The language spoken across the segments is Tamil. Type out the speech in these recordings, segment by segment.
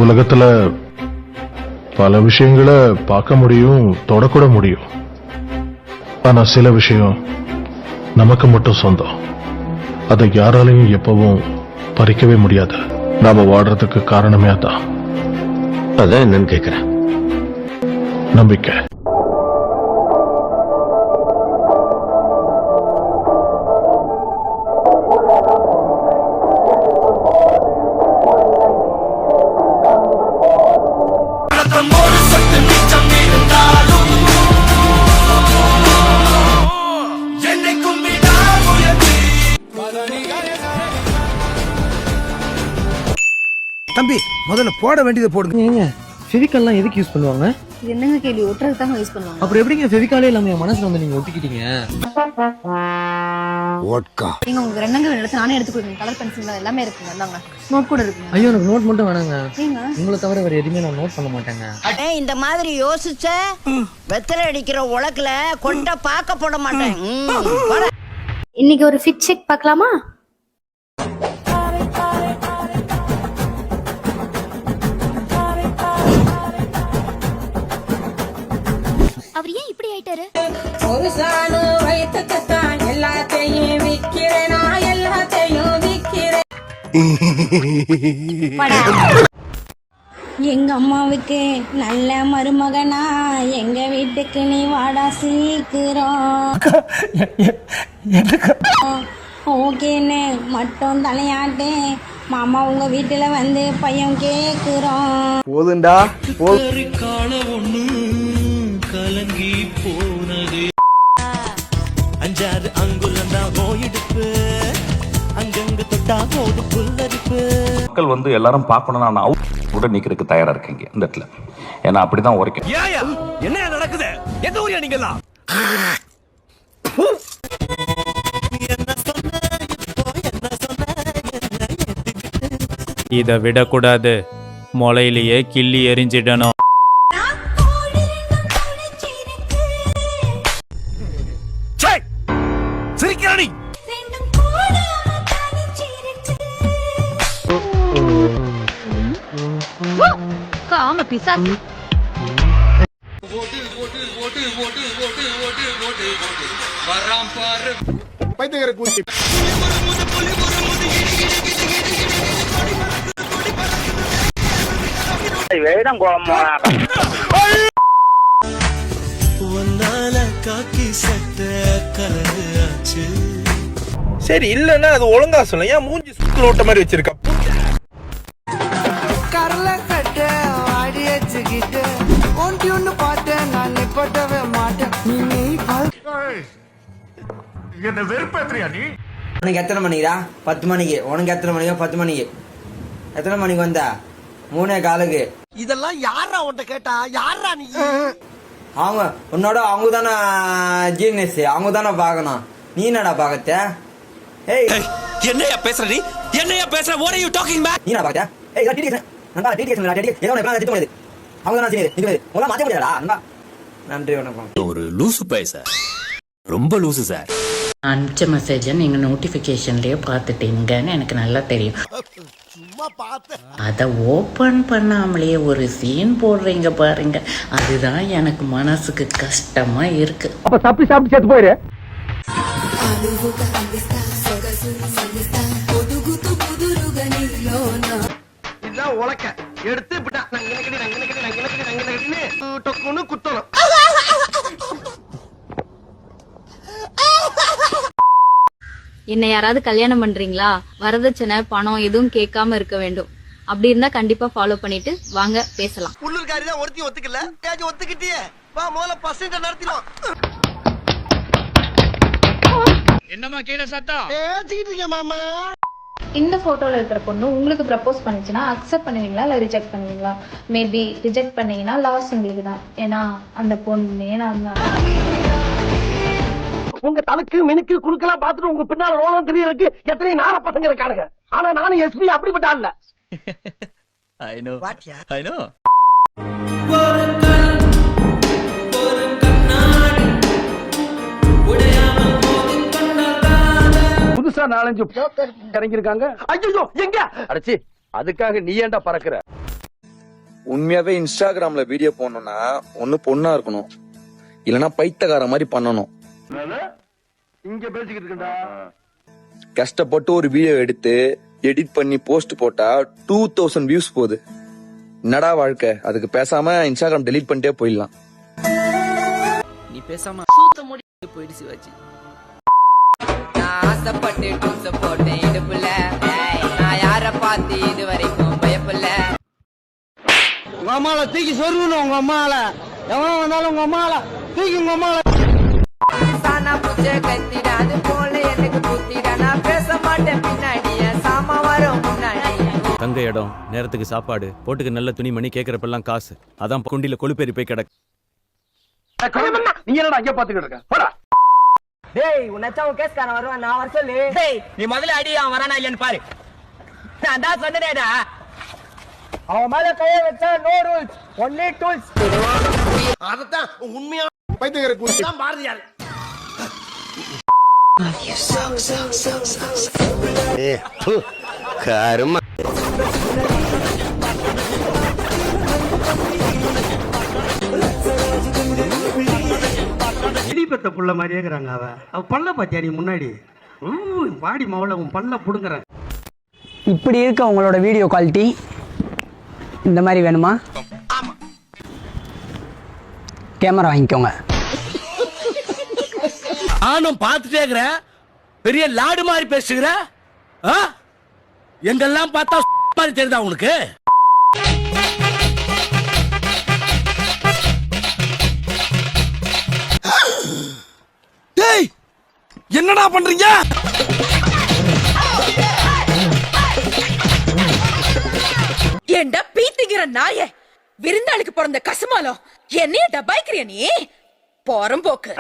உலகத்துல பல விஷயங்களை பார்க்க முடியும், தொடக்கூட முடியும். ஆனா சில விஷயம் நமக்கு மட்டும் சொந்தம். அதை யாராலையும் எப்பவும் பறிக்கவே முடியாது. நாம வாடுறதுக்கு காரணமே அதான். அதான் என்னன்னு கேக்குறேன். நம்பிக்கை. தம்பி முதல்ல போட வேண்டியதை போடுங்க. ஏங்க ஃபெவிகால்லாம் எதுக்கு யூஸ் பண்ணுவாங்க? என்னங்க கேள்வி, ஒட்டுறதுக்கு தான் யூஸ் பண்ணுவாங்க. அப்புறம் எப்படிங்க ஃபெவிகாலே இல்லாம என் மனசுல வந்து நீங்க ஒட்டிக்கிட்டீங்க? நீங்க உங்க ரெண்டங்க எடுத்து நானே எடுத்து கொடுங்க. கலர் பென்சில் எல்லாமே இருக்குங்க. இந்தாங்க நோட் கூட இருக்குங்க. ஐயோ எனக்கு நோட் மட்டும் வேணாங்க. ஏங்க உங்களை தவிர வேற எதுவுமே நான் நோட் பண்ண மாட்டேங்க. இந்த மாதிரி யோசிச்ச வெத்தலை அடிக்கிற உலக்குல கொண்ட பாக்க போட மாட்டேன். இன்னைக்கு ஒரு ஃபிட் செக் பார்க்கலாமா? அவர் ஏன் இப்படி ஆயிட்டாரு? ஒரு சாணு வயிற்றுக்குத்தான் எல்லாத்தையும் விக்கிறேன், நான் எல்லாத்தையும் விக்கிறேன். எங்க அம்மாவுக்கு நல்ல மருமகனா, எங்க வீட்டுக்கு நீ வாடா சீக்கிரம். ஓகேன்னு மட்டும் தலையாட்டு மாமா உங்க வீட்டுல வந்து பையன் கேக்குறோம். போதுண்டா கலங்கி போனது அஞ்சாறு அங்குலந்தா போயிடுப்பு அங்கங்க தொட்டா போது புல்லரிப்பு. மக்கள் வந்து எல்லாரும் பார்க்கணும். நான் கூட நிக்கிறதுக்கு தயாரா இருக்கீங்க இந்த இடத்துல. ஏன்னா அப்படிதான் உரைக்கும். என்ன நடக்குது? எந்த ஊரியா நீங்களா? இதை விடக்கூடாது, முளையிலேயே கிள்ளி எரிஞ்சிடணும். காம பிசாசு. சரி இல்லன்னா அது ஒழுங்கா சொல்ல. ஏன் மூஞ்சி சுத்து ஓட்ட மாதிரி வச்சிருக்க? கரல கட்ட ஆடி வச்சுக்கிட்டு ஒன்று பாட்ட நான் நிப்பட்டவே மாட்டேன். நீ என்ன வெறுப்பேத்திரியா நீ? உனக்கு எத்தனை மணிக்குடா? 10 மணிக்கு. உனக்கு எத்தனை மணிக்கோ? 10 மணிக்கு. எத்தனை மணிக்கு வந்தா? 3:15. இதெல்லாம் யாரா உன்கிட்ட கேட்டா? யாரா நீ? அவங்க உன்னோட அவங்க தானே ஜீனியஸ். அவங்க தானே பார்க்கணும். நீ என்னடா பார்க்கத்த? ஏய் என்னையா பேசுற நீ? என்னையா பேசுற? What are you talking about? நீ என்ன பார்க்கத்த? ஏய் இதா டிடிஎஸ். நண்பா டிடிஎஸ் இல்லடா. டிடிஎஸ் ஏதோ நான் திட்ட முடியாது. அவங்க தானே சீனியர். இது உங்கள மாத்த முடியாதடா. நண்பா நன்றி வணக்கம். ஒரு லூசு பைய சார். ரொம்ப லூசு சார். அனுப்பிச்ச மெசேஜை நீங்க நோட்டிபிகேஷன்லயே பார்த்துட்டீங்கன்னு எனக்கு நல்லா தெரியும். அத ஓபன் பண்ணாமலேயே ஒரு சீன் போடுறீங்க பாருங்க, அதுதான் எனக்கு மனசுக்கு கஷ்டமா இருக்கு. அப்ப தப்பி சாப்பிட்டு செத்து போயிரு. இதான் உலக்க எடுத்து விட்டா டொக்குன்னு குத்தணும். என்ன யாராவது கல்யாணம் பண்றீங்களா? வரதட்சணை பணம் எதுவும் கேட்காம இருக்க வேண்டும். அப்படி இருந்தா கண்டிப்பா ஃபாலோ பண்ணிட்டு வாங்க பேசலாம். உள்ளூர்காரி தான் ஒருத்தி ஒத்துக்கல. ஒத்துக்கிட்டியே வா முதல்ல பசங்க நடத்திடும். என்னமா கீழே சத்தம்? பேசிக்கிட்டு இருக்கேன் மாமா. இந்த போட்டோல இருக்கிற பொண்ணு உங்களுக்கு ப்ரப்போஸ் பண்ணுச்சுன்னா அக்செப்ட் பண்ணுவீங்களா இல்ல ரிஜெக்ட் பண்ணுவீங்களா? மேபி ரிஜெக்ட் பண்ணீங்கன்னா லாஸ் உங்களுக்கு தான். ஏன்னா அந்த பொண்ணே நான் தான். உங்க தனக்கு மினுக்கு குறுக்கெல்லாம் பார்த்துட்டு உங்க பின்னால ரோலம் தெரியறதுக்கு எத்தனை நார பசங்க இருக்கானுங்க. ஆனா நானும் எஸ்பி அப்படிப்பட்ட ஆள் இல்ல. I know. I know. புதுசா 4-5 இறங்கி இருக்காங்க. ஐயோ எங்க அடச்சி அதுக்காக நீ ஏன்டா பறக்குற? உண்மையாவே இன்ஸ்டாகிராம்ல வீடியோ போடணும்னா ஒண்ணு பொண்ணா இருக்கணும், இல்லனா பைத்தகார மாதிரி பண்ணணும். இங்க பேசிக்கிட்டு இருக்கா கஷ்டப்பட்டு ஒரு வீடியோ எடுத்து எடிட் பண்ணி போஸ்ட் போட்டா 2000 வியூஸ் போகுது. என்னடா வாழ்க்கை? அதுக்கு பேசாம இன்ஸ்டாகிராம் டெலீட் பண்ணிட்டே போயிடலாம். நீ பேசாம சூத்த முடி போயிடு சிவாஜி. நான் ஆசைப்பட்டு டூல்ஸ் போட்டேன் இடுப்புல, நான் யார பார்த்து இது வரைக்கும் பயப்படல. உங்க அம்மால தூக்கி சொருகணும், உங்க அம்மால எவன் வந்தாலும் உங்க அம்மால தூக்கி உங்க அம்மால சானா புச்ச கத்திடா, அது போல எனக்கு புத்திடா. நான் பேச மாட்டேன் பின்னாடிய சாமா வரும் முன்னாடி. தங்க இடம், நேரத்துக்கு சாப்பாடு, போட்டுக்கு நல்ல துணி மணி, கேட்கறப்பெல்லாம் காசு. அதான் குண்டில கொழுப்பேறி போய் கிடக்கு. நீ என்னடா அங்க பாத்துக்கிட்டு இருக்க? போடா. டேய் உன்னச்சா உன் கேஸ்காரன் வருவான், நான் வர சொல்லு. டேய் நீ முதல்ல அடி, அவன் வரானா இல்லன்னு பாரு. நான் தான் சொன்னேடா, அவன் மேல கைய வச்சா நோ ரூல்ஸ், ஒன்லி டூல்ஸ். அதத்தான் உண்மையா பைத்தியக்கார கூத்து தான் பாரதியார். கரும பெத்த புள்ள மாதிரியே இருக்கிறாங்க. அவ பல்ல பாத்தியா நீ முன்னாடி பாடி மவள உன் பல்ல புடுங்குறேன். இப்படி இருக்க உங்களோட வீடியோ குவாலிட்டி இந்த மாதிரி வேணுமா? கேமரா வாங்கிக்கோங்க. நானும் பார்த்துட்டே இருக்கிறேன், பெரிய லாடு மாதிரி பேசுகிற. எங்கெல்லாம் பார்த்தா மாதிரி தெரியுதா உனக்கு? டேய் என்னடா பண்றீங்க? ஏண்டா பீத்திக்கிற நாயே, விருந்தாளுக்கு பிறந்த கசமாலம் என்னைய டபாய்க்கிறிய நீ? போறம்போக்கு.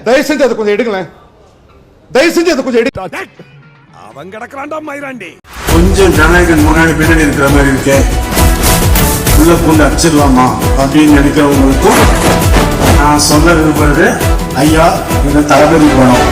தயவு செஞ்சு அதை கொஞ்சம் எடுங்களேன். தயவு செஞ்சு அதை கொஞ்சம் எடு. அவன் கிடக்குறான்டா மயிராண்டி. கொஞ்சம் ஜனநாயகன் முன்னாடி பின்னாடி இருக்கிற மாதிரி இருக்கே, உள்ள பூண்டு அடிச்சிடலாமா அப்படின்னு நினைக்கிறவங்களுக்கும் நான் சொல்ல விரும்புறது, ஐயா இந்த தளபதி படம்